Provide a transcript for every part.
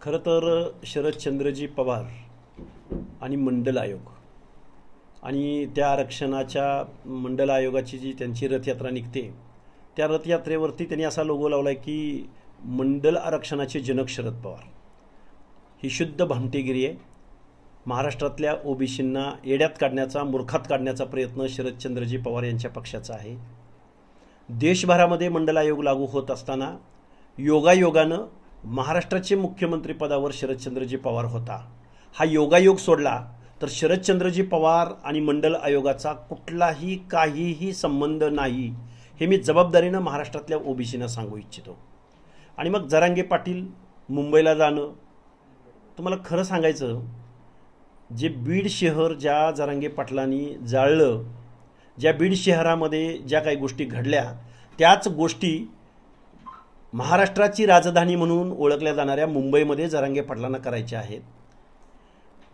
खरं तर शरदचंद्रजी पवार आणि मंडल आयोग आणि त्या आरक्षणाच्या मंडल आयोगाची जी त्यांची रथयात्रा निघते त्या रथयात्रेवरती त्यांनी असा लोगो लावला आहे की मंडल आरक्षणाचे जनक शरद पवार. ही शुद्ध भामटेगिरी आहे. महाराष्ट्रातल्या ओबीसींना येड्यात काढण्याचा, मूर्खात काढण्याचा प्रयत्न शरदचंद्रजी पवार यांच्या पक्षाचा आहे. देशभरामध्ये मंडल आयोग लागू होत असताना योगायोगानं महाराष्ट्राचे मुख्यमंत्री पदावर शरदचंद्रजी पवार होता. हा योगायोग सोडला तर शरदचंद्रजी पवार आणि मंडल आयोगाचा कुठलाही काहीही संबंध नाही, हे मी जबाबदारीनं महाराष्ट्रातल्या ओबीसींना सांगू इच्छितो. आणि मग जरांगे पाटील मुंबईला जाणं, तुम्हाला खरं सांगायचं, जे बीड शहर ज्या जरांगे पाटलांनी जाळलं, ज्या बीड शहरामध्ये ज्या काही गोष्टी घडल्या, त्याच गोष्टी महाराष्ट्राची राजधानी म्हणून ओळखल्या जाणाऱ्या मुंबईमध्ये जरांगे पाटलांना करायच्या आहेत.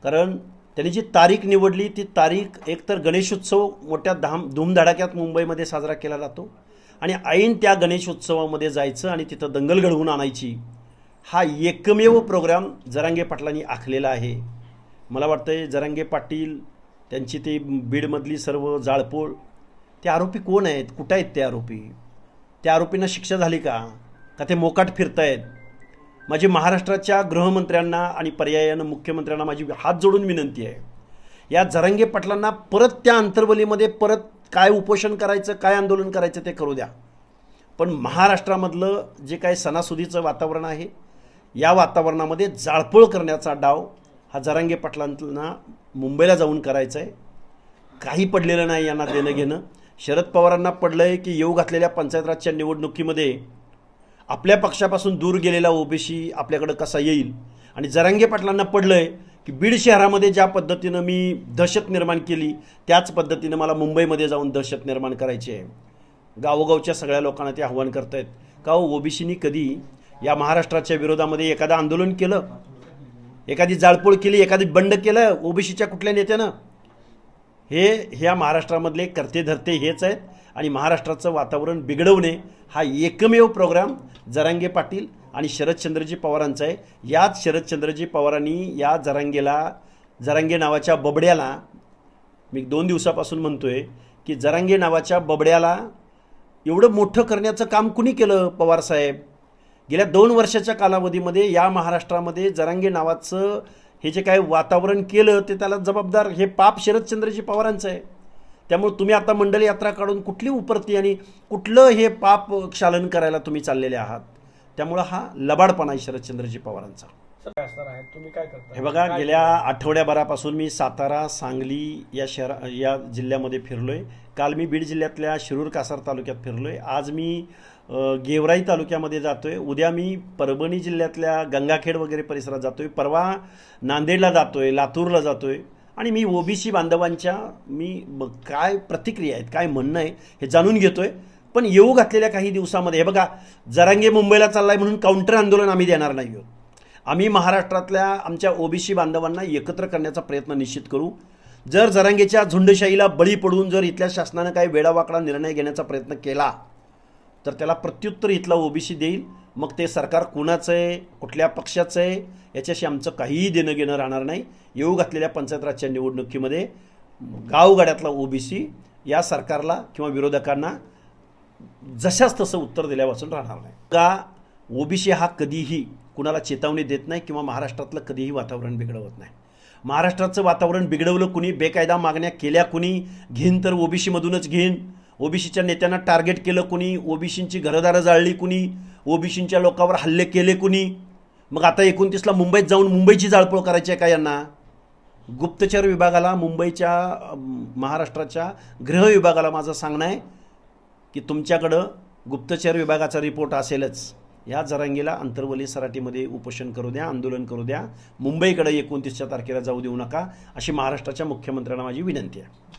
कारण त्यांनी जी तारीख निवडली ती तारीख एकतर गणेशोत्सव मोठ्या धूमधडाक्यात मुंबईमध्ये साजरा केला जातो आणि ऐन त्या गणेशोत्सवामध्ये जायचं आणि तिथं दंगल घडवून आणायची, हा एकमेव प्रोग्राम जरांगे पाटलांनी आखलेला आहे. मला वाटतं जरांगे पाटील, त्यांची ते बीडमधली सर्व जाळपोळ, ते आरोपी कोण आहेत, कुठं आहेत ते आरोपी, त्या आरोपींना शिक्षा झाली का ते मोकाट फिरतायत? माझी महाराष्ट्राच्या गृहमंत्र्यांना आणि पर्यायानं मुख्यमंत्र्यांना माझी हात जोडून विनंती आहे, या जरांगे पाटलांना परत त्या अंतर्वलीमध्ये परत काय उपोषण करायचं, काय आंदोलन करायचं ते करू द्या. पण महाराष्ट्रामधलं जे काय सणासुदीचं वातावरण आहे, या वातावरणामध्ये जाळपोळ करण्याचा डाव हा जरांगे पाटलांना मुंबईला जाऊन करायचा आहे. काही पडलेलं नाही यांना देणं घेणं. शरद पवारांना पडलं आहे की येऊ घातलेल्या पंचायत राजच्या निवडणुकीमध्ये आपल्या पक्षापासून दूर गेलेला ओबीसी आपल्याकडं कसा येईल, आणि जरांगे पाटलांना पडलं आहे की बीड शहरामध्ये ज्या पद्धतीनं मी दहशत निर्माण केली त्याच पद्धतीनं मला मुंबईमध्ये जाऊन दहशत निर्माण करायची आहे. गावोगावच्या सगळ्या लोकांना ते आव्हान करतायत का ओबीसीनी कधी या महाराष्ट्राच्या विरोधामध्ये एखादं आंदोलन केलं, एखादी जाळपोळ केली, एखादी बंड केलं ओबीसीच्या कुठल्या नेत्यानं? ह्या महाराष्ट्रामधले करते धरते हेच आहेत आणि महाराष्ट्राचं वातावरण बिघडवणे हा एकमेव प्रोग्राम जरांगे पाटील आणि शरदचंद्रजी पवारांचा आहे. याच शरदचंद्रजी पवारांनी या जरांगे नावाच्या बबड्याला, मी 2 दिवसापासून म्हणतोय की जरांगे नावाच्या बबड्याला एवढं मोठं करण्याचं काम कुणी केलं? पवारसाहेब. गेल्या 2 वर्षाच्या कालावधीमध्ये या महाराष्ट्रामध्ये जरांगे नावाचं हे जे काय वातावरण केलं ते त्याला जबाबदार हे पाप शरदचंद्रजी पवारांचं आहे. त्यामुळे तुम्ही आता मंडल यात्रा काढून कुठली उपरती आणि कुठलं हे पाप क्षालन करायला तुम्ही चाललेले आहात? त्यामुळं हा लबाडपणा आहे शरदचंद्रजी पवारांचा. तुम्ही काय करता? हे बघा, गेल्या आठवड्याभरापासून मी सातारा, सांगली या जिल्ह्यामध्ये फिरलोय. काल मी बीड जिल्ह्यातल्या शिरूर कासार तालुक्यात फिरलोय. आज मी गेवराई तालुक्यामध्ये जातोय. उद्या मी परभणी जिल्ह्यातल्या गंगाखेड वगैरे परिसरात जातोय. परवा नांदेडला जातोय, लातूरला जातोय. आणि मी ओबीसी बांधवांच्या काय प्रतिक्रिया आहेत, काय म्हणणं आहे हे जाणून घेतोय. पण येऊ घातलेल्या काही दिवसामध्ये हे बघा, जरांगे मुंबईला चाललाय म्हणून काउंटर आंदोलन आम्ही देणार नाही आहोत. आम्ही महाराष्ट्रातल्या आमच्या ओबीसी बांधवांना एकत्र करण्याचा प्रयत्न निश्चित करू. जर जरांगेच्या झुंडशाहीला बळी पडून जर इथल्या शासनानं काही वेडावाकडा निर्णय घेण्याचा प्रयत्न केला तर त्याला प्रत्युत्तर इथला ओबीसी देईल. मग ते सरकार कुणाचं आहे, कुठल्या पक्षाचं आहे, याच्याशी आमचं काहीही देणं घेणं राहणार नाही. येऊ घातलेल्या पंचायत राजच्या निवडणुकीमध्ये गावगाड्यातला ओबीसी या सरकारला किंवा विरोधकांना जशाच तसं उत्तर दिल्यापासून राहणार नाही. का ओबीसी हा कधीही कुणाला चेतावणी देत नाही किंवा महाराष्ट्रातलं कधीही वातावरण बिघडवत नाही. महाराष्ट्राचं वातावरण बिघडवलं कुणी, बेकायदा मागण्या केल्या कुणी, घेईन तर ओबीसीमधूनच घेईन, ओबीसीच्या नेत्यांना टार्गेट केलं कुणी, ओबीसींची घरदारं जाळली कुणी, ओबीसींच्या लोकांवर हल्ले केले कुणी. मग आता 29ला मुंबईत जाऊन मुंबईची जाळपोळ करायची आहे का यांना? गुप्तचर विभागाला, मुंबईच्या महाराष्ट्राच्या गृह विभागाला माझं सांगणं आहे की तुमच्याकडं गुप्तचर विभागाचा रिपोर्ट असेलच. या जरांगेला अंतर्वली सराटीमध्ये उपोषण करू द्या, आंदोलन करू द्या. मुंबईकडे 29च्या तारखेला जाऊ देऊ नका, अशी महाराष्ट्राच्या मुख्यमंत्र्यांना माझी विनंती आहे.